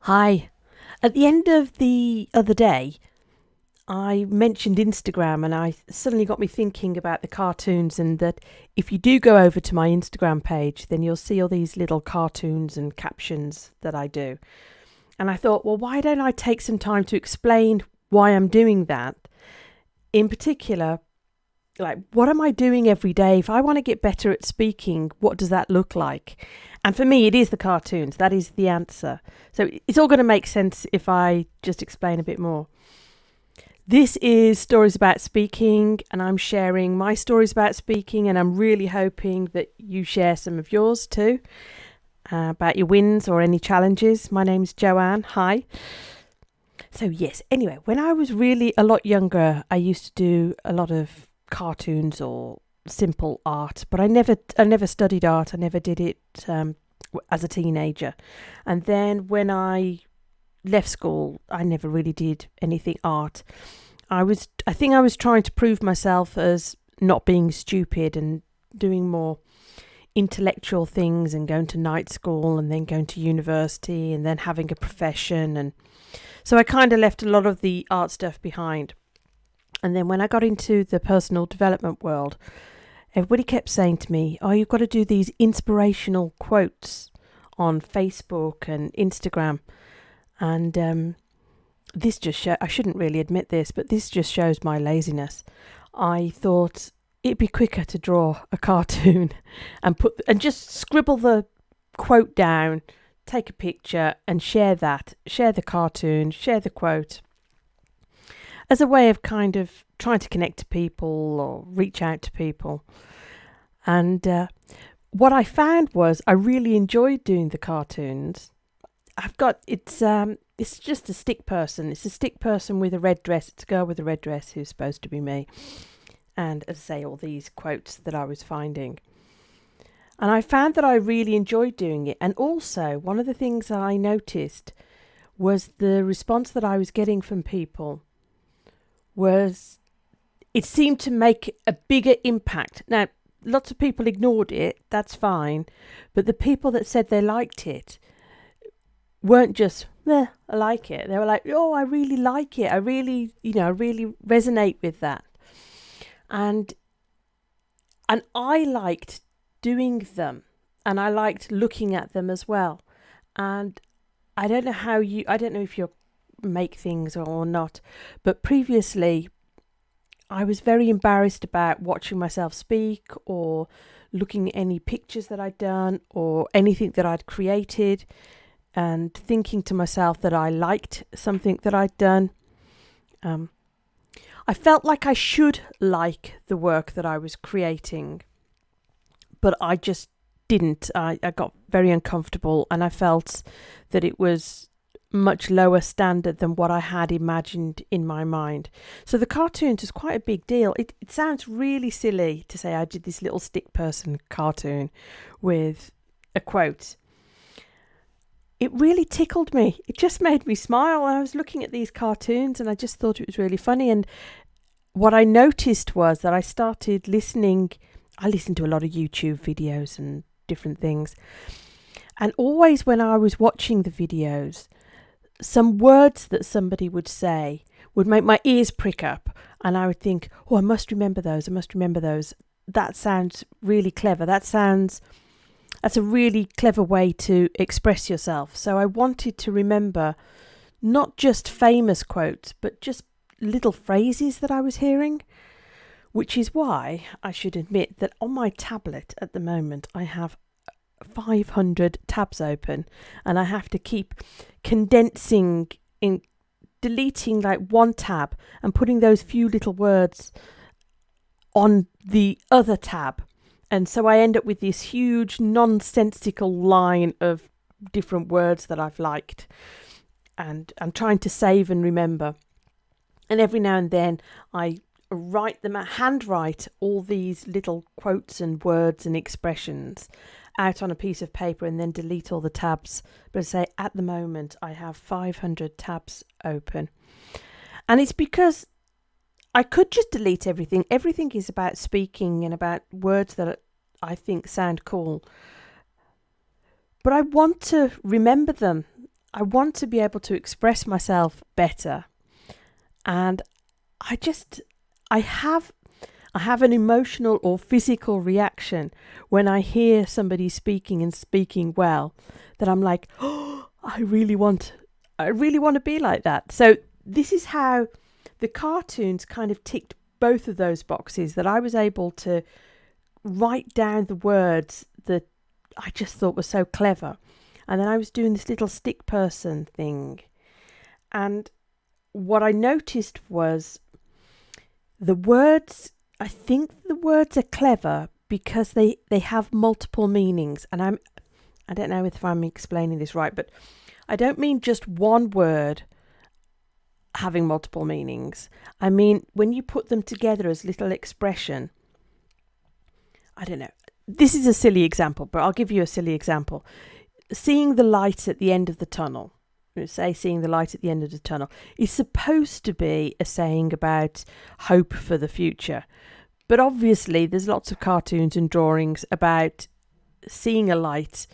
Hi. At the end of the other day, I mentioned Instagram and I suddenly got me thinking about the cartoons and that if you do go over to my Instagram page, then you'll see all these little cartoons and captions that I do. And I thought, well, why don't I take some time to explain why I'm doing that? In particular, like, what am I doing every day? If I want to get better at speaking, what does that look like? And for me, it is the cartoons. That is the answer. So it's all going to make sense if I just explain a bit more. This is Stories About Speaking, and I'm sharing my stories about speaking, and I'm really hoping that you share some of yours too, about your wins or any challenges. My name's Joanne. Hi. So yes, anyway, when I was really a lot younger, I used to do a lot of cartoons or simple art, but I never studied art. I never did it as a teenager. And then when I left school, I never really did anything art. I think I was trying to prove myself as not being stupid and doing more intellectual things and going to night school and then going to university and then having a profession. And so I kind of left a lot of the art stuff behind. And then when I got into the personal development world, everybody kept saying to me, oh, you've got to do these inspirational quotes on Facebook and Instagram. And this just I shouldn't really admit this, but this just shows my laziness. I thought it'd be quicker to draw a cartoon and just scribble the quote down, take a picture and share the cartoon, share the quote as a way of kind of trying to connect to people or reach out to people. And what I found was I really enjoyed doing the cartoons. It's just a stick person. It's a stick person with a red dress. It's a girl with a red dress who's supposed to be me. And as I say, all these quotes that I was finding. And I found that I really enjoyed doing it. And also, one of the things that I noticed was the response that I was getting from people was it seemed to make a bigger impact. Now, lots of people ignored it. That's fine. But the people that said they liked it weren't just, I like it. They were like, oh, I really like it. I really resonate with that. And I liked doing them and I liked looking at them as well. And I don't know if you make things or not, but previously I was very embarrassed about watching myself speak or looking at any pictures that I'd done or anything that I'd created and thinking to myself that I liked something that I'd done. I felt like I should like the work that I was creating, but I just didn't. I got very uncomfortable and I felt that it was much lower standard than what I had imagined in my mind. So the cartoons is quite a big deal. It sounds really silly to say I did this little stick person cartoon with a quote. It really tickled me. It just made me smile. I was looking at these cartoons and I just thought it was really funny. And what I noticed was that I started listening. I listened to a lot of YouTube videos and different things. And always when I was watching the videos, some words that somebody would say would make my ears prick up. And I would think, oh, I must remember those. That sounds really clever. That's a really clever way to express yourself. So I wanted to remember not just famous quotes, but just little phrases that I was hearing, which is why I should admit that on my tablet at the moment, I have 500 tabs open and I have to keep condensing in deleting like one tab and putting those few little words on the other tab. And so I end up with this huge nonsensical line of different words that I've liked. And I'm trying to save and remember. And every now and then I handwrite all these little quotes and words and expressions out on a piece of paper and then delete all the tabs. But I say at the moment I have 500 tabs open. And it's because I could just delete everything. Everything is about speaking and about words that I think sound cool. But I want to remember them. I want to be able to express myself better. And I have an emotional or physical reaction when I hear somebody speaking and speaking well, that I'm like, oh, I really want to be like that. So this is how the cartoons kind of ticked both of those boxes, that I was able to write down the words that I just thought were so clever. And then I was doing this little stick person thing. And what I noticed was the words, I think the words are clever because they have multiple meanings. And I don't know if I'm explaining this right, but I don't mean just one word having multiple meanings. I mean, when you put them together as little expression, I don't know. This is a silly example, but I'll give you a silly example. Seeing the light at the end of the tunnel. Say seeing the light at the end of the tunnel is supposed to be a saying about hope for the future. But obviously there's lots of cartoons and drawings about seeing a light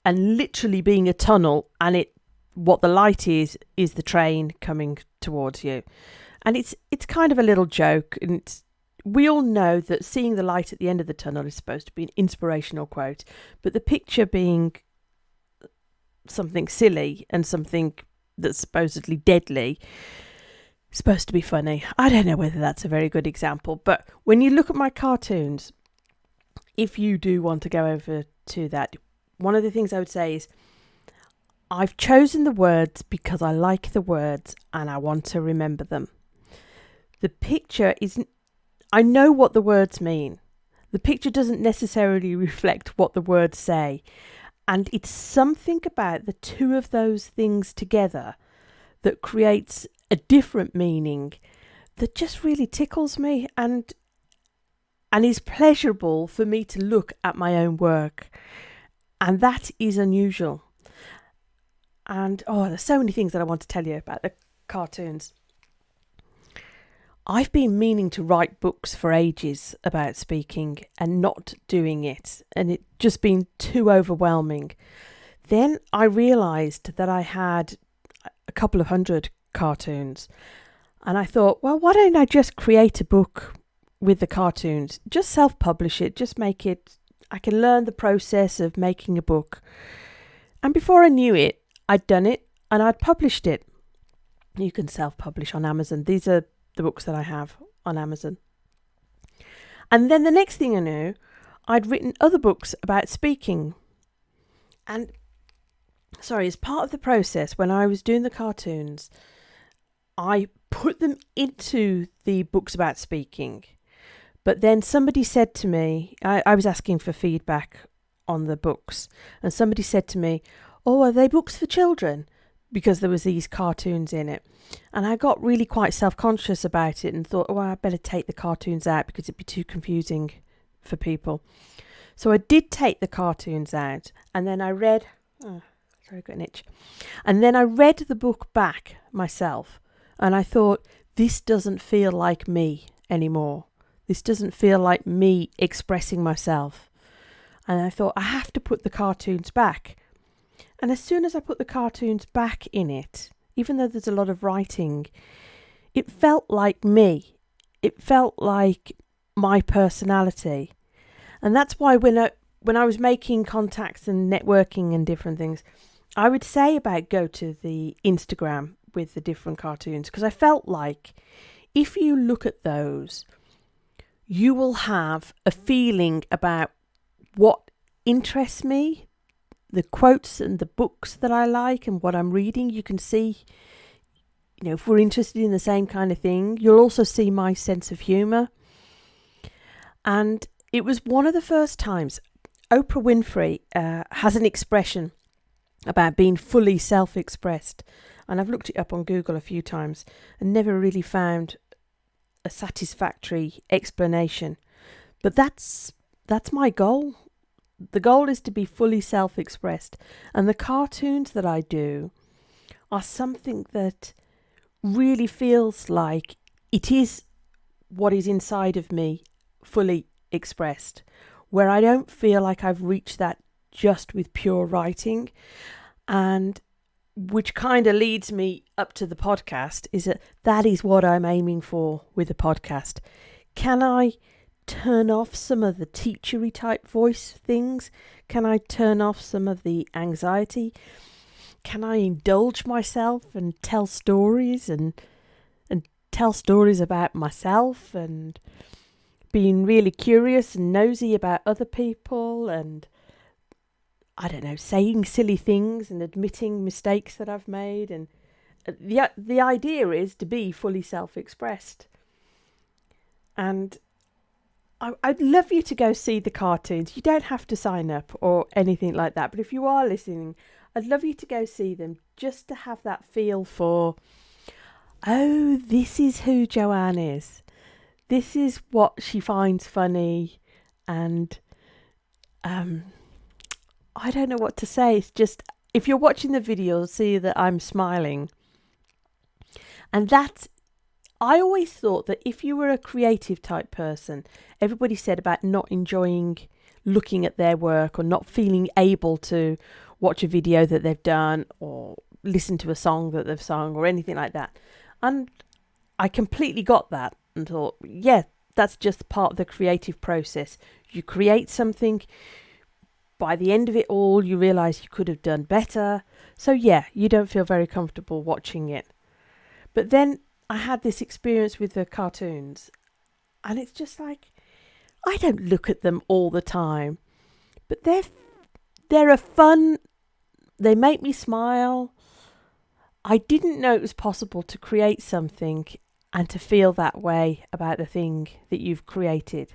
and literally being a tunnel, and what the light is the train coming towards you. And it's kind of a little joke, and we all know that seeing the light at the end of the tunnel is supposed to be an inspirational quote, but the picture being something silly and something that's supposedly deadly is supposed to be funny. I don't know whether that's a very good example, but when you look at my cartoons, if you do want to go over to that, one of the things I would say is I've chosen the words because I like the words and I want to remember them. The picture isn't, I know what the words mean. The picture doesn't necessarily reflect what the words say. And it's something about the two of those things together that creates a different meaning that just really tickles me and is pleasurable for me to look at my own work. And that is unusual. And there's so many things that I want to tell you about the cartoons. I've been meaning to write books for ages about speaking and not doing it, and it just been too overwhelming. Then I realised that I had a couple of hundred cartoons, and I thought, well, why don't I just create a book with the cartoons? Just self-publish it, just make it, I can learn the process of making a book. And before I knew it, I'd done it and I'd published it. You can self-publish on Amazon. These are the books that I have on Amazon. And then the next thing I knew, I'd written other books about speaking. And as part of the process, when I was doing the cartoons, I put them into the books about speaking. But then somebody said to me, I was asking for feedback on the books, and somebody said to me, oh, are they books for children? Because there was these cartoons in it. And I got really quite self-conscious about it and thought, oh, I better take the cartoons out because it'd be too confusing for people. So I did take the cartoons out, and then I read, sorry, I got an itch. And then I read the book back myself, and I thought, this doesn't feel like me anymore. This doesn't feel like me expressing myself. And I thought, I have to put the cartoons back. And as soon as I put the cartoons back in it, even though there's a lot of writing, it felt like me. It felt like my personality. And that's why when I was making contacts and networking and different things, I would say about go to the Instagram with the different cartoons, because I felt like if you look at those, you will have a feeling about what interests me, the quotes and the books that I like and what I'm reading. You can see, if we're interested in the same kind of thing. You'll also see my sense of humour. And it was one of the first times Oprah Winfrey has an expression about being fully self-expressed. And I've looked it up on Google a few times and never really found a satisfactory explanation. But that's my goal. The goal is to be fully self-expressed. And the cartoons that I do are something that really feels like it is what is inside of me fully expressed, where I don't feel like I've reached that just with pure writing. And which kind of leads me up to the podcast, is that is what I'm aiming for with the podcast. Can I turn off some of the teachery type voice things? Can I turn off some of the anxiety? Can I indulge myself and tell stories and tell stories about myself and being really curious and nosy about other people and, I don't know, saying silly things and admitting mistakes that I've made? And the idea is to be fully self-expressed. And I'd love you to go see the cartoons. You don't have to sign up or anything like that. But if you are listening, I'd love you to go see them just to have that feel for, oh, this is who Joanne is. This is what she finds funny. And I don't know what to say. It's just, if you're watching the video, you'll see that I'm smiling. And I always thought that if you were a creative type person, everybody said about not enjoying looking at their work or not feeling able to watch a video that they've done or listen to a song that they've sung or anything like that. And I completely got that and thought, yeah, that's just part of the creative process. You create something. By the end of it all, you realise you could have done better. So yeah, you don't feel very comfortable watching it. But then I had this experience with the cartoons, and it's just like, I don't look at them all the time, but they're a fun, they make me smile. I didn't know it was possible to create something and to feel that way about the thing that you've created.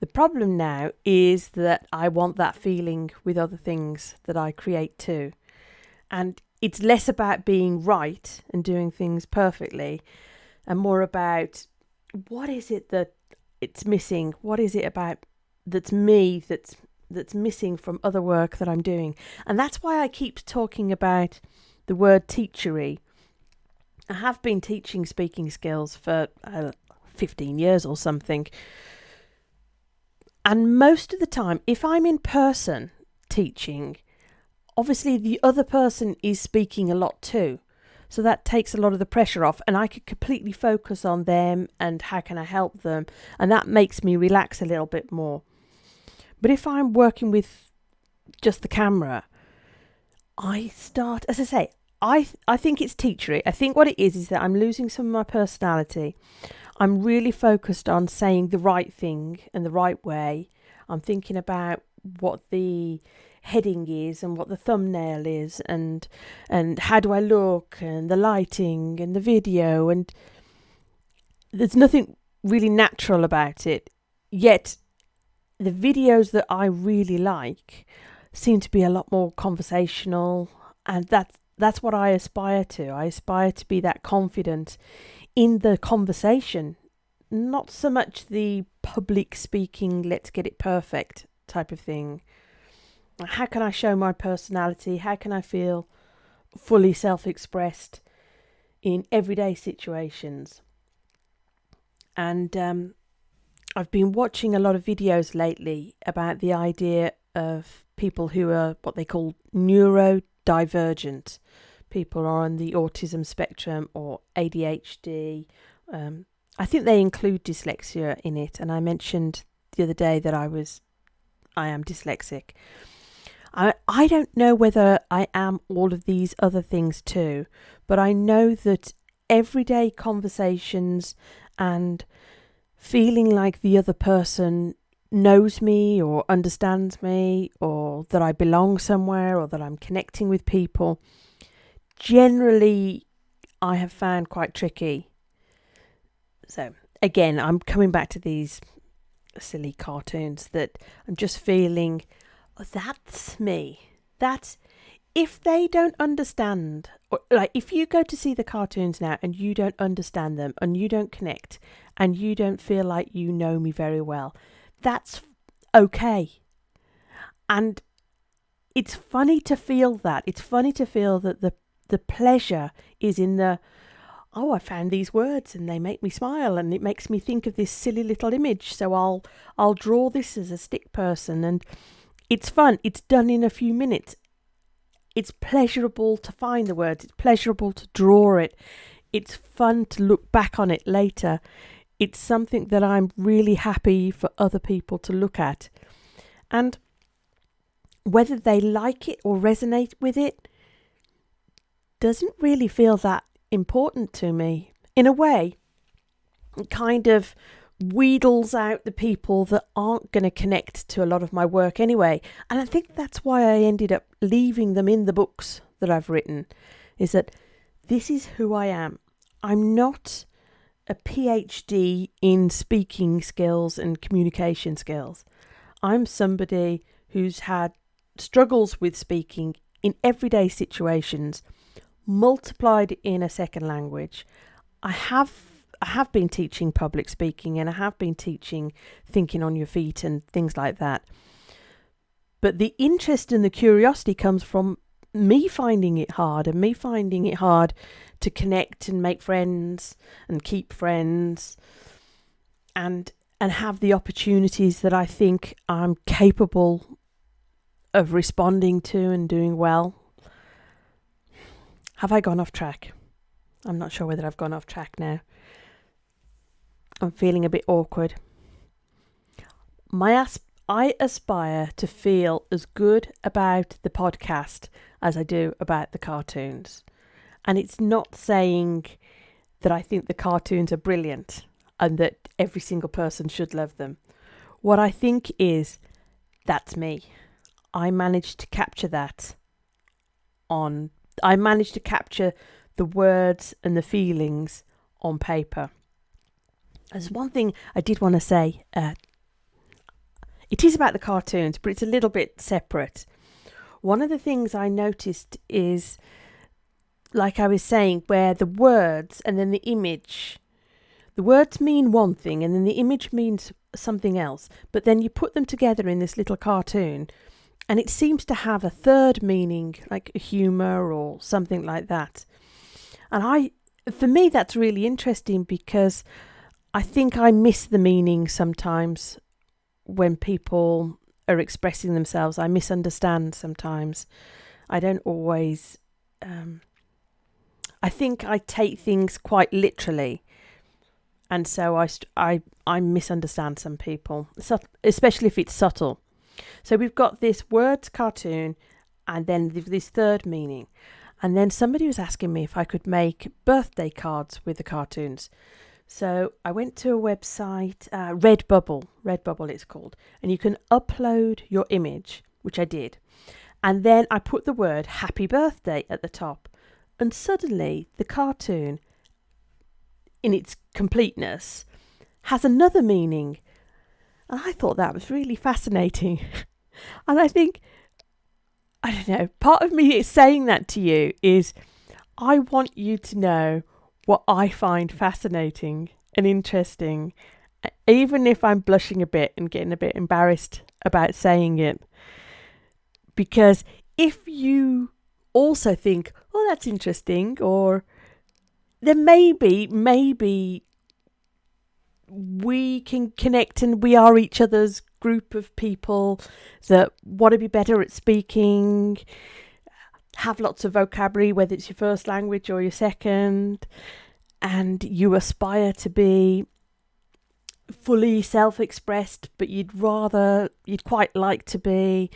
The problem now is that I want that feeling with other things that I create too. And it's less about being right and doing things perfectly and more about what is it that it's missing? What is it about that's me that's missing from other work that I'm doing? And that's why I keep talking about the word teachery. I have been teaching speaking skills for 15 years or something. And most of the time, if I'm in person teaching, obviously the other person is speaking a lot too. So that takes a lot of the pressure off and I could completely focus on them and how can I help them. And that makes me relax a little bit more. But if I'm working with just the camera, I start, as I say, I think it's teachery. I think what it is that I'm losing some of my personality. I'm really focused on saying the right thing and the right way. I'm thinking about what the heading is and what the thumbnail is and how do I look and the lighting and the video, and there's nothing really natural about it. Yet the videos that I really like seem to be a lot more conversational, and that's what I aspire to. I aspire to be that confident in the conversation, not so much the public speaking, let's get it perfect type of thing. How can I show my personality? How can I feel fully self-expressed in everyday situations? And I've been watching a lot of videos lately about the idea of people who are what they call neurodivergent. People are on the autism spectrum or ADHD. I think they include dyslexia in it. And I mentioned the other day that I am dyslexic. I don't know whether I am all of these other things too, but I know that everyday conversations and feeling like the other person knows me or understands me or that I belong somewhere or that I'm connecting with people, generally I have found quite tricky. So again, I'm coming back to these silly cartoons that I'm just feeling, oh, that's me. That's, if they don't understand, or like if you go to see the cartoons now and you don't understand them and you don't connect and you don't feel like you know me very well, that's okay. And it's funny to feel that. It's funny to feel that the pleasure is in the, oh, I found these words and they make me smile and it makes me think of this silly little image. So I'll draw this as a stick person, and it's fun. It's done in a few minutes. It's pleasurable to find the words. It's pleasurable to draw it. It's fun to look back on it later. It's something that I'm really happy for other people to look at. And whether they like it or resonate with it doesn't really feel that important to me. In a way, it kind of wheedles out the people that aren't going to connect to a lot of my work anyway. And I think that's why I ended up leaving them in the books that I've written, is that this is who I am. I'm not a PhD in speaking skills and communication skills. I'm somebody who's had struggles with speaking in everyday situations, multiplied in a second language. I have been teaching public speaking, and I have been teaching thinking on your feet and things like that. But the interest and the curiosity comes from me finding it hard, and me finding it hard to connect and make friends and keep friends and have the opportunities that I think I'm capable of responding to and doing well. Have I gone off track? I'm not sure whether I've gone off track now. I'm feeling a bit awkward. I aspire to feel as good about the podcast as I do about the cartoons. And it's not saying that I think the cartoons are brilliant and that every single person should love them. What I think is, that's me. I managed to capture that I managed to capture the words and the feelings on paper. There's one thing I did want to say. It is about the cartoons, but it's a little bit separate. One of the things I noticed is, like I was saying, where the words and then the image, the words mean one thing and then the image means something else, but then you put them together in this little cartoon and it seems to have a third meaning, like a humour or something like that. And for me, that's really interesting, because I think I miss the meaning sometimes when people are expressing themselves. I misunderstand sometimes. I don't always... I think I take things quite literally. And so I misunderstand some people, especially if it's subtle. So we've got this words cartoon and then this third meaning. And then somebody was asking me if I could make birthday cards with the cartoons. So I went to a website, Redbubble it's called, and you can upload your image, which I did. And then I put the word happy birthday at the top. And suddenly the cartoon, in its completeness, has another meaning. And I thought that was really fascinating. And I think, I don't know, part of me is saying that to you is, I want you to know what I find fascinating and interesting, even if I'm blushing a bit and getting a bit embarrassed about saying it. Because if you also think, oh, that's interesting, or then maybe we can connect and we are each other's group of people that want to be better at speaking, have lots of vocabulary, whether it's your first language or your second, and you aspire to be fully self-expressed, but you'd quite like to be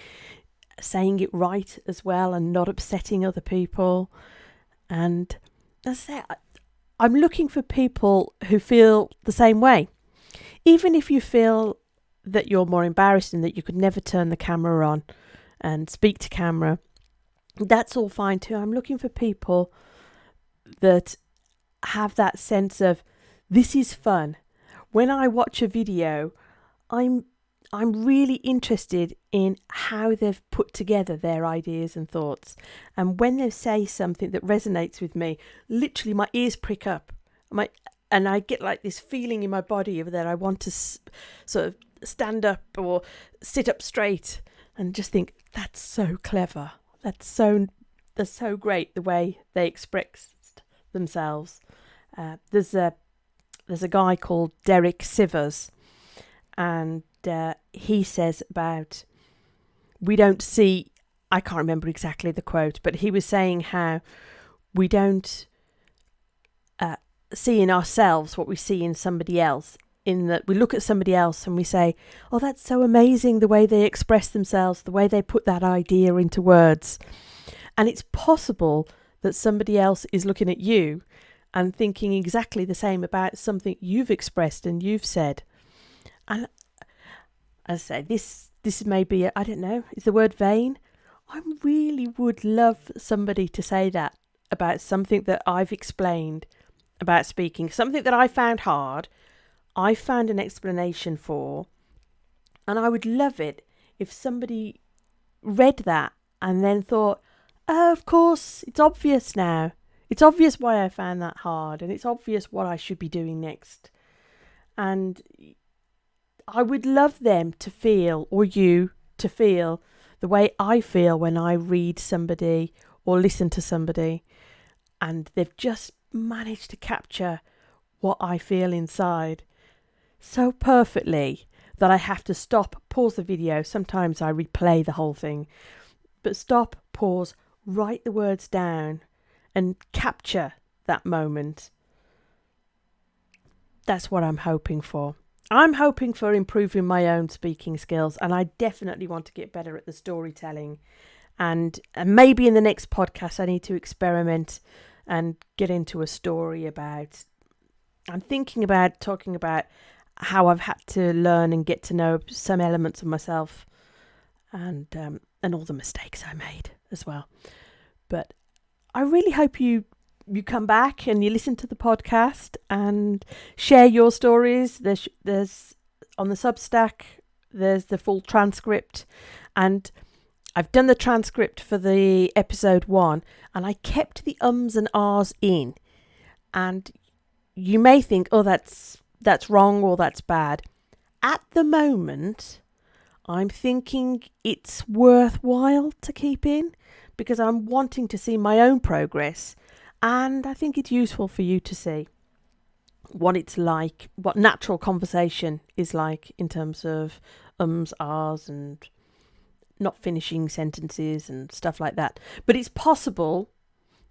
saying it right as well and not upsetting other people. And as I say, I'm looking for people who feel the same way. Even if you feel that you're more embarrassed and that you could never turn the camera on and speak to camera, that's all fine too. I'm looking for people that have that sense of, this is fun. When I watch a video, I'm really interested in how they've put together their ideas and thoughts. And when they say something that resonates with me, literally my ears prick up. And I get like this feeling in my body of that I want to sort of stand up or sit up straight and just think, that's so clever. That's so great the way they express themselves. There's a guy called Derek Sivers, and he says about, we don't see I can't remember exactly the quote, but he was saying how we don't see in ourselves what we see in somebody else, in that we look at somebody else and we say, oh, that's so amazing, the way they express themselves, the way they put that idea into words. And it's possible that somebody else is looking at you and thinking exactly the same about something you've expressed and you've said. And as I say, this may be, I don't know, is the word vain? I really would love somebody to say that about something that I've explained about speaking, something that I found hard, I found an explanation for, and I would love it if somebody read that and then thought, oh, of course, it's obvious now. It's obvious why I found that hard, and it's obvious what I should be doing next. And I would love them to feel, or you to feel, the way I feel when I read somebody or listen to somebody and they've just managed to capture what I feel inside so perfectly that I have to stop, pause the video. Sometimes I replay the whole thing, but stop, pause, write the words down and capture that moment. That's what I'm hoping for. I'm hoping for improving my own speaking skills, and I definitely want to get better at the storytelling. And maybe in the next podcast I need to experiment and get into a story about, I'm thinking about talking about how I've had to learn and get to know some elements of myself, and all the mistakes I made as well. But I really hope you come back and you listen to the podcast and share your stories. There's on the Substack, there's the full transcript, and I've done the transcript for the episode 1, and I kept the ums and ahs in. And you may think, oh, that's wrong or that's bad. At the moment, I'm thinking it's worthwhile to keep in because I'm wanting to see my own progress. And I think it's useful for you to see what it's like, what natural conversation is like in terms of ums, ahs, and not finishing sentences and stuff like that. But it's possible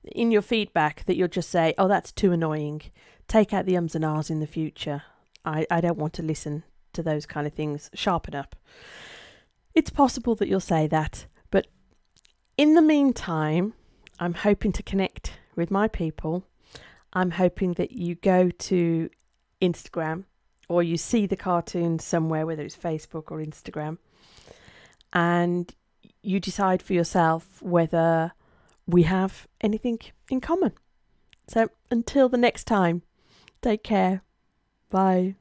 in your feedback that you'll just say, oh, that's too annoying. Take out the ums and ahs in the future. I don't want to listen to those kind of things. Sharpen up. It's possible that you'll say that. But in the meantime, I'm hoping to connect with my people. I'm hoping that you go to Instagram or you see the cartoon somewhere, whether it's Facebook or Instagram, and you decide for yourself whether we have anything in common. So until the next time, take care. Bye.